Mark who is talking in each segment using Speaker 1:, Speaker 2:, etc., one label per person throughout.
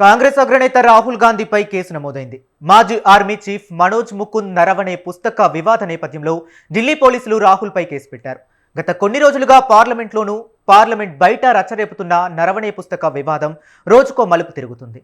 Speaker 1: కాంగ్రెస్ అగ్రనేత రాహుల్ గాంధీపై కేసు నమోదైంది. మాజీ ఆర్మీ చీఫ్ మనోజ్ ముకుంద్ నరవణే పుస్తక వివాద నేపథ్యంలో ఢిల్లీ పోలీసులు రాహుల్పై కేసు పెట్టారు. గత కొన్ని రోజులుగా పార్లమెంట్లోనూ పార్లమెంట్ బయట రచ్చరేపుతున్న నరవణే పుస్తక వివాదం రోజుకో మలుపు తిరుగుతుంది.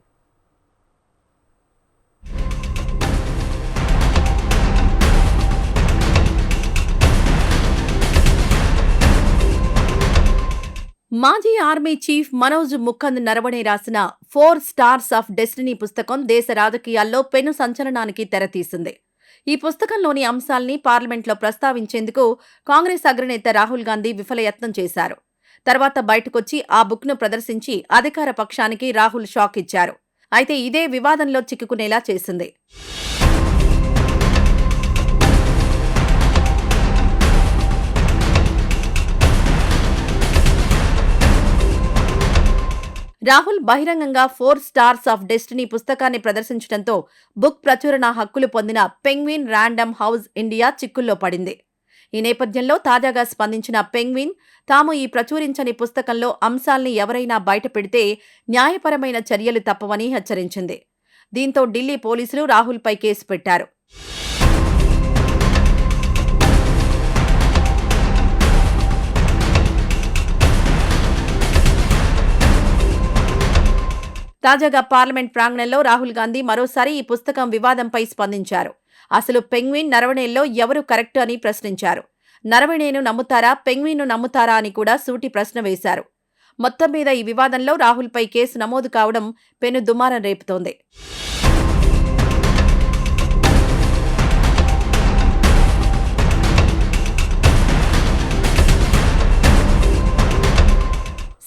Speaker 2: మాజీ ఆర్మీ చీఫ్ మనోజ్ ముకుంద్ నరవణే రాసిన 4 స్టార్స్ ఆఫ్ డెస్టినీ పుస్తకం దేశ రాజకీయాల్లో పెను సంచలనానికి తెరతీసింది. ఈ పుస్తకంలోని అంశాల్ని పార్లమెంట్లో ప్రస్తావించేందుకు కాంగ్రెస్ అగ్రనేత రాహుల్ గాంధీ విఫలయత్నం చేశారు. తర్వాత బయటకొచ్చి ఆ బుక్ను ప్రదర్శించి అధికార పక్షానికి రాహుల్ షాక్ ఇచ్చారు. అయితే ఇదే వివాదంలో చిక్కుకునేలా చేసింది. రాహుల్ బహిరంగంగా 4 స్టార్స్ ఆఫ్ డెస్టినీ పుస్తకాన్ని ప్రదర్శించడంతో బుక్ ప్రచురణ హక్కులు పొందిన పెంగ్విన్ ర్యాండమ్ హౌస్ ఇండియా చిక్కుల్లో పడింది. ఈ నేపథ్యంలో తాజాగా స్పందించిన పెంగ్విన్ తాము ఈ ప్రచురించని పుస్తకంలో అంశాల్ని ఎవరైనా బయటపెడితే న్యాయపరమైన చర్యలు తప్పవని హెచ్చరించింది. దీంతో ఢిల్లీ పోలీసులు రాహుల్పై కేసు పెట్టారు. తాజాగా పార్లమెంట్ ప్రాంగణంలో రాహుల్ గాంధీ మరోసారి ఈ పుస్తకం వివాదంపై స్పందించారు. అసలు పెంగ్విన్ నరవణేల్లో ఎవరు కరెక్ట్ అని ప్రశ్నించారు. నరవణేను నమ్ముతారా, పెంగ్విన్ను నమ్ముతారా అని కూడా సూటి ప్రశ్న వేశారు. మొత్తం మీద ఈ వివాదంలో రాహుల్పై కేసు నమోదు కావడం పెను దుమారం రేపుతోంది.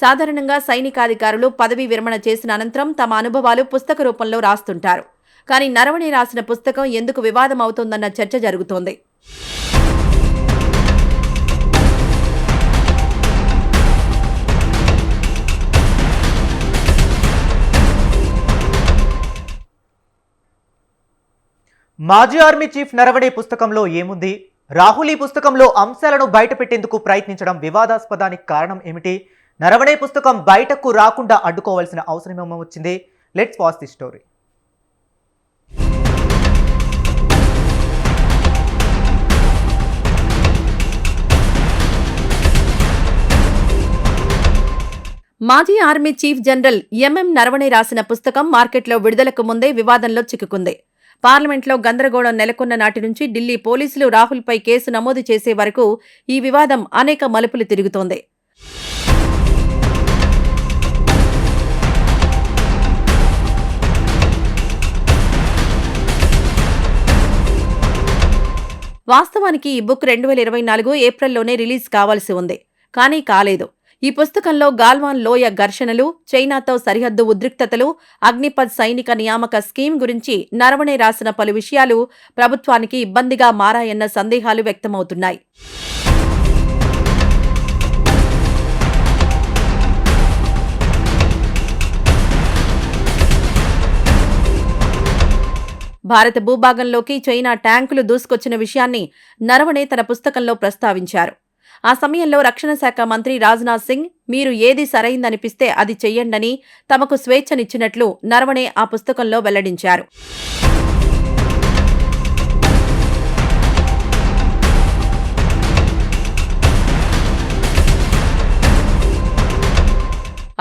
Speaker 2: సాధారణంగా సైనికాధికారులు పదవీ విరమణ చేసిన అనంతరం తమ అనుభవాలు పుస్తక రూపంలో రాస్తుంటారు. కానీ నరవణే రాసిన పుస్తకం ఎందుకు వివాదం అవుతోందన్న చర్చ జరుగుతోంది.
Speaker 1: మాజీ ఆర్మీ చీఫ్ నరవణే పుస్తకంలో ఏముంది? రాహుల్ ఈ పుస్తకంలో అంశాలను బయటపెట్టేందుకు ప్రయత్నించడం వివాదాస్పదానికి కారణం ఏమిటి? నరవణే పుస్తకం బయటకు రాకుండా అడ్డుకోవాల్సిన అవసరం ఏమొచ్చింది? Let's watch the story.
Speaker 2: మాజీ army chief general MM Naravane రాసిన పుస్తకం మార్కెట్లో విడుదలకు ముందే వివాదంలో చిక్కుకుంది. పార్లమెంట్లో గందరగోళం నెలకొన్న నాటి నుంచి ఢిల్లీ పోలీసులు రాహుల్పై కేసు నమోదు చేసే వరకు ఈ వివాదం అనేక మలుపులు తిరుగుతోంది. వాస్తవానికి ఈ బుక్ 2024 ఏప్రిల్లోనే రిలీజ్ కావాల్సి ఉంది. కానీ కాలేదు. ఈ పుస్తకంలో గాల్వాన్ లోయ ఘర్షణలు, చైనాతో సరిహద్దు ఉద్రిక్తతలు, అగ్నిపథ్ సైనిక నియామక స్కీమ్ గురించి నరవణే రాసిన పలు విషయాలు ప్రభుత్వానికి ఇబ్బందిగా మారాయన్న సందేహాలు వ్యక్తమవుతున్నాయి. భారత భూభాగంలోకి చైనా ట్యాంకులు దూసుకొచ్చిన విషయాన్ని నరవణే తన పుస్తకంలో ప్రస్తావించారు. ఆ సమయంలో రక్షణ శాఖ మంత్రి రాజ్నాథ్ సింగ్ మీరు ఏది సరైందనిపిస్తే అది చెయ్యండని తమకు స్వేచ్ఛనిచ్చినట్లు నరవణే ఆ పుస్తకంలో వెల్లడించారు.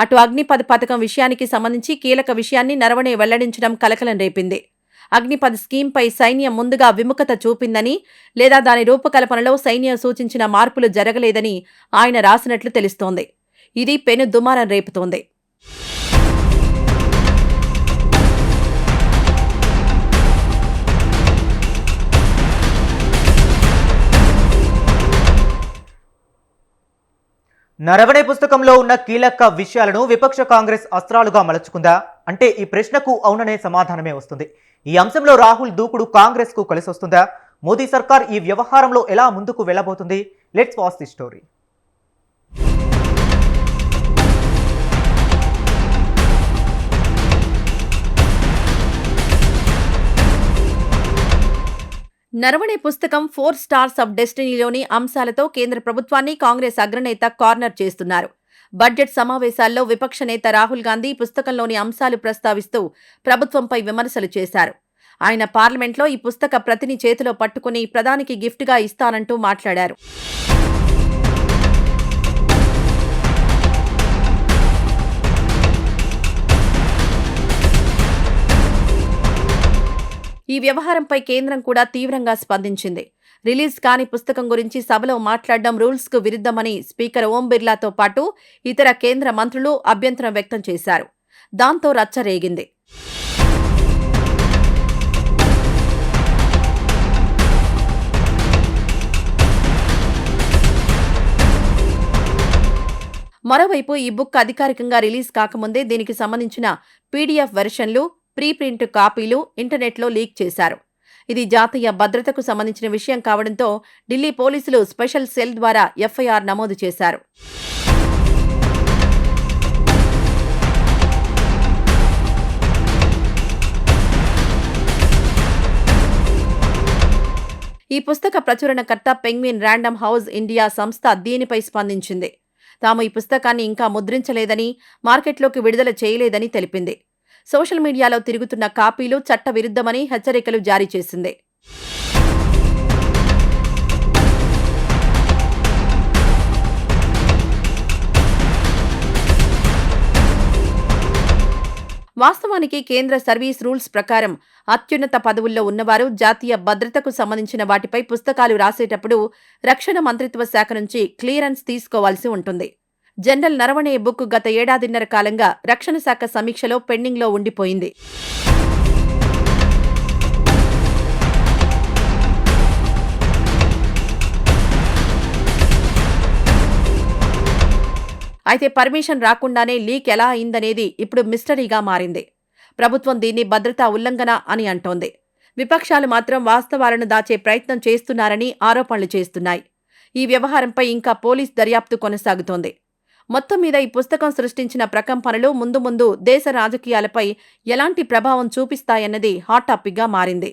Speaker 2: అటు అగ్నిపథ్ పథకం విషయానికి సంబంధించి కీలక విషయాన్ని నరవణే వెల్లడించడం కలకలం రేపింది. అగ్నిపథ్ స్కీంపై సైన్యం ముందుగా విముఖత చూపిందని, లేదా దాని రూపకల్పనలో సైన్యం సూచించిన మార్పులు జరగలేదని ఆయన రాసినట్లు తెలుస్తోంది. ఇది పెను దుమారం రేపుతోంది.
Speaker 1: నరవణే పుస్తకంలో ఉన్న కీలక విషయాలను విపక్ష కాంగ్రెస్ అస్త్రాలుగా మలుచుకుందా అంటే ఈ ప్రశ్నకు అవుననే సమాధానమే వస్తుంది. ఈ అంశంలో రాహుల్ దూకుడు కాంగ్రెస్ కు కలిసి వస్తుందా? మోదీ సర్కార్ ఈ వ్యవహారంలో ఎలా ముందుకు వెళ్లబోతుంది? Let's watch the story.
Speaker 2: Naravane పుస్తకం 4 స్టార్స్ ఆఫ్ డెస్టినీలోని అంశాలతో కేంద్ర ప్రభుత్వాన్ని కాంగ్రెస్ అగ్రనేత కార్నర్ చేస్తున్నారు. బడ్జెట్ సమావేశాల్లో విపక్ష నేత రాహుల్ గాంధీ పుస్తకంలోని అంశాలు ప్రస్తావిస్తూ ప్రభుత్వంపై విమర్శలు చేశారు. ఆయన పార్లమెంట్లో ఈ పుస్తక ప్రతిని చేతిలో పట్టుకుని ప్రధానికి గిఫ్ట్గా ఇస్తానంటూ మాట్లాడారు. ఈ వ్యవహారంపై కేంద్రం కూడా తీవ్రంగా స్పందించింది. రిలీజ్ కాని పుస్తకం గురించి సభలో మాట్లాడడం రూల్స్కు విరుద్ధమని స్పీకర్ ఓం బిర్లాతో పాటు ఇతర కేంద్ర మంత్రులు అభ్యంతరం వ్యక్తం చేశారు. దాంతో రచ్చ రేగింది. మరోవైపు ఈ బుక్ అధికారికంగా రిలీజ్ కాకముందే దీనికి సంబంధించిన పీడీఎఫ్ వెర్షన్లు, ప్రీప్రింట్ కాపీలు ఇంటర్నెట్లో లీక్ చేశారు. ఇది జాతీయ భద్రతకు సంబంధించిన విషయం కావడంతో ఢిల్లీ పోలీసులు స్పెషల్ సెల్ ద్వారా ఎఫ్ఐఆర్ నమోదు చేశారు. ఈ పుస్తక ప్రచురణకర్త పెంగ్విన్ ర్యాండమ్ హౌస్ ఇండియా సంస్థ దీనిపై స్పందించింది. తాము ఈ పుస్తకాన్ని ఇంకా ముద్రించలేదని, మార్కెట్లోకి విడుదల చేయలేదని తెలిపింది. సోషల్ మీడియాలో తిరుగుతున్న కాపీలు చట్టవిరుద్ధమని హెచ్చరికలు జారీ చేసింది. వాస్తవానికి కేంద్ర సర్వీస్ రూల్స్ ప్రకారం అత్యున్నత పదవుల్లో ఉన్నవారు జాతీయ భద్రతకు సంబంధించిన వాటిపై పుస్తకాలు రాసేటప్పుడు రక్షణ మంత్రిత్వ శాఖ నుంచి క్లియరెన్స్ తీసుకోవాల్సి ఉంటుంది. జనరల్ నరవణే బుక్ గత ఏడాదిన్నర కాలంగా రక్షణ శాఖ సమీక్షలో పెండింగ్లో ఉండిపోయింది. అయితే పర్మిషన్ రాకుండానే లీక్ ఎలా అయిందనేది ఇప్పుడు మిస్టరీగా మారింది. ప్రభుత్వం దీన్ని భద్రతా ఉల్లంఘన అని అంటోంది. విపక్షాలు మాత్రం వాస్తవాలను దాచే ప్రయత్నం చేస్తున్నారని ఆరోపణలు చేస్తున్నాయి. ఈ వ్యవహారంపై ఇంకా పోలీస్ దర్యాప్తు కొనసాగుతోంది. మొత్తం మీద ఈ పుస్తకం సృష్టించిన ప్రకంపనలు ముందు ముందు దేశ రాజకీయాలపై ఎలాంటి ప్రభావం చూపిస్తాయన్నది హాట్ టాపిక్గా మారింది.